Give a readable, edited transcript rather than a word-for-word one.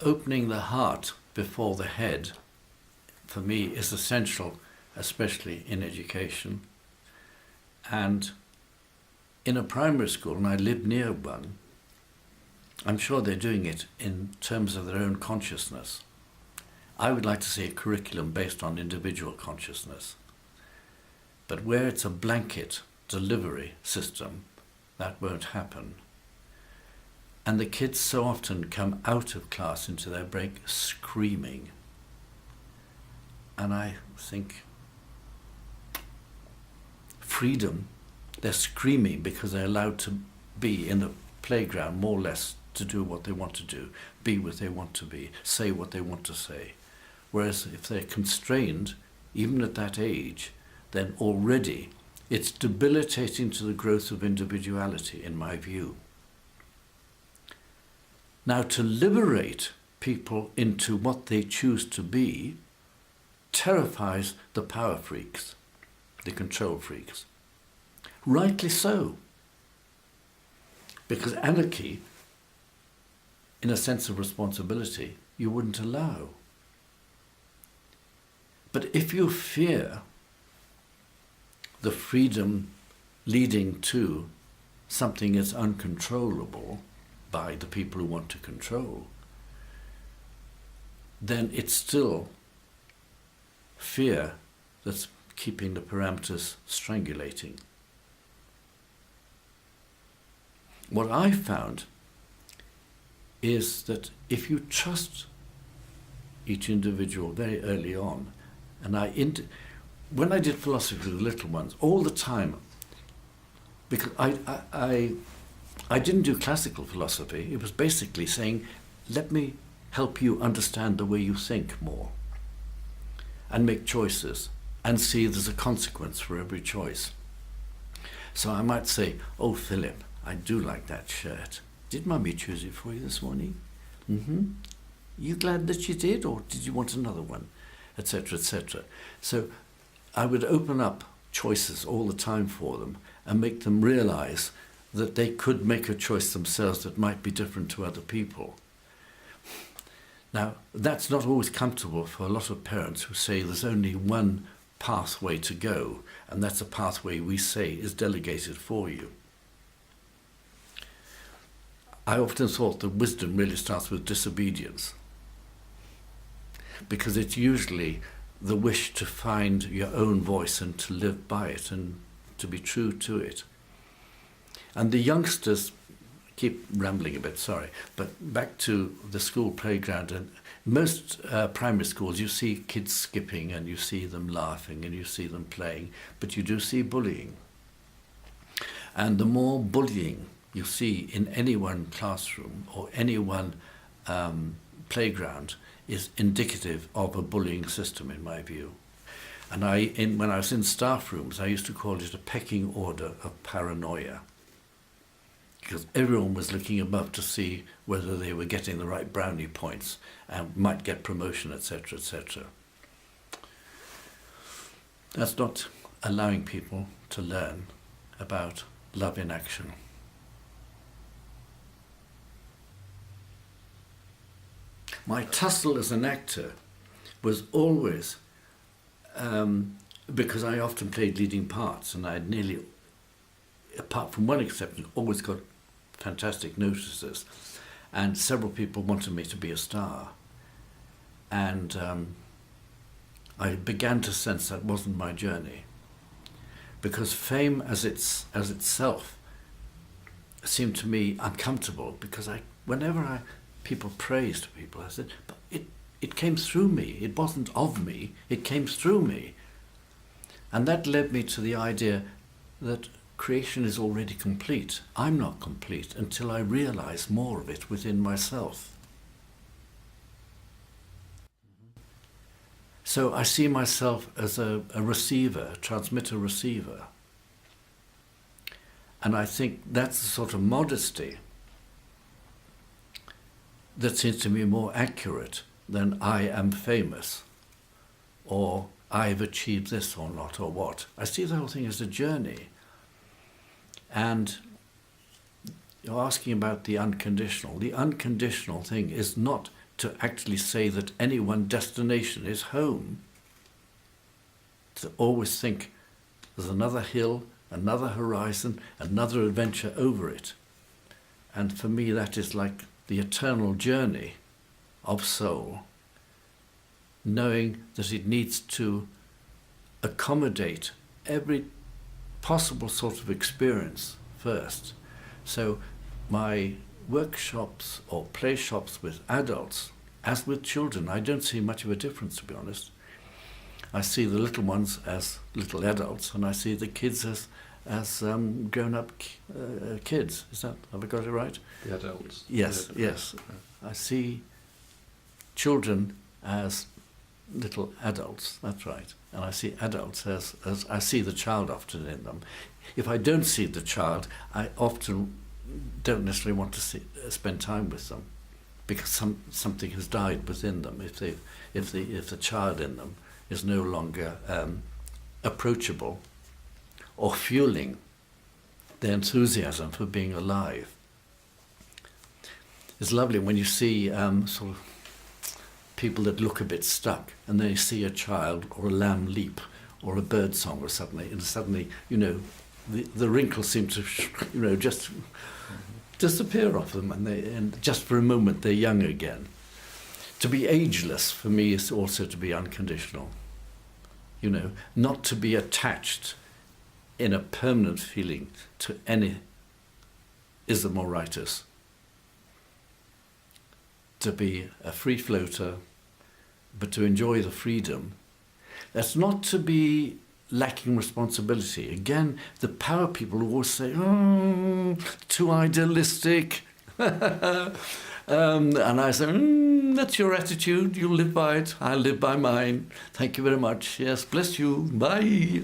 opening the heart before the head, for me, is essential, especially in education. And in a primary school, and I live near one, I'm sure they're doing it in terms of their own consciousness. I would like to see a curriculum based on individual consciousness. But where it's a blanket delivery system, that won't happen. And the kids so often come out of class into their break screaming. And I think, freedom, they're screaming because they're allowed to be in the playground more or less to do what they want to do, be what they want to be, say what they want to say. Whereas if they're constrained, even at that age, then already it's debilitating to the growth of individuality, in my view. Now, to liberate people into what they choose to be terrifies the power freaks, the control freaks. Rightly so. Because anarchy, in a sense of responsibility, you wouldn't allow. But if you fear the freedom leading to something that's uncontrollable by the people who want to control, then it's still fear that's keeping the parameters strangulating. What I found is that if you trust each individual very early on, and when I did philosophy with the little ones, all the time, because I didn't do classical philosophy, it was basically saying, let me help you understand the way you think more, and make choices, and see there's a consequence for every choice. So I might say, oh Philip, I do like that shirt. Did Mummy choose it for you this morning? Mm-hmm. You glad that she did, or did you want another one? Etc., etc. So I would open up choices all the time for them and make them realize that they could make a choice themselves that might be different to other people. Now, that's not always comfortable for a lot of parents who say there's only one pathway to go, and that's a pathway we say is delegated for you. I often thought that wisdom really starts with disobedience, because it's usually the wish to find your own voice and to live by it and to be true to it. And the youngsters, keep rambling a bit, sorry, but back to the school playground, and most primary schools, you see kids skipping and you see them laughing and you see them playing, but you do see bullying. And the more bullying you see in any one classroom or any one playground is indicative of a bullying system, in my view. And when I was in staff rooms, I used to call it a pecking order of paranoia, because everyone was looking above to see whether they were getting the right brownie points and might get promotion, etc., etc. That's not allowing people to learn about love in action. My tussle as an actor was always, because I often played leading parts, and I had nearly, apart from one exception, always got fantastic notices, and several people wanted me to be a star. And I began to sense that wasn't my journey, because fame as itself seemed to me uncomfortable, because whenever people praised people, I said, but it came through me. It wasn't of me. It came through me. And that led me to the idea that creation is already complete. I'm not complete until I realize more of it within myself. So I see myself as a receiver, a transmitter-receiver. And I think that's the sort of modesty that seems to me more accurate than I am famous, or I've achieved this or not, or what. I see the whole thing as a journey. And you're asking about the unconditional. The unconditional thing is not to actually say that any one destination is home. To always think there's another hill, another horizon, another adventure over it. And for me, that is like the eternal journey of soul, knowing that it needs to accommodate every possible sort of experience first. So my workshops or play shops with adults, as with children, I don't see much of a difference, to be honest. I see the little ones as little adults, and I see the kids as grown-up kids. Is that, have I got it right? The adults. Yes, yes. I see children as little adults, that's right. And I see adults as I see the child often in them. If I don't see the child, I often don't necessarily want to spend time with them, because something has died within them. If the child in them is no longer approachable or fueling their enthusiasm for being alive. It's lovely when you see sort of people that look a bit stuck, and they see a child or a lamb leap or a bird song, or suddenly, you know, the wrinkles seem to, you know, just disappear off them, and just for a moment they're young again. To be ageless for me is also to be unconditional. You know, not to be attached in a permanent feeling to any ism or ritus. To be a free floater, but to enjoy the freedom. That's not to be lacking responsibility. Again, the power people always say, oh, too idealistic. And I say, that's your attitude, you live by it, I live by mine. Thank you very much. Yes, bless you, bye.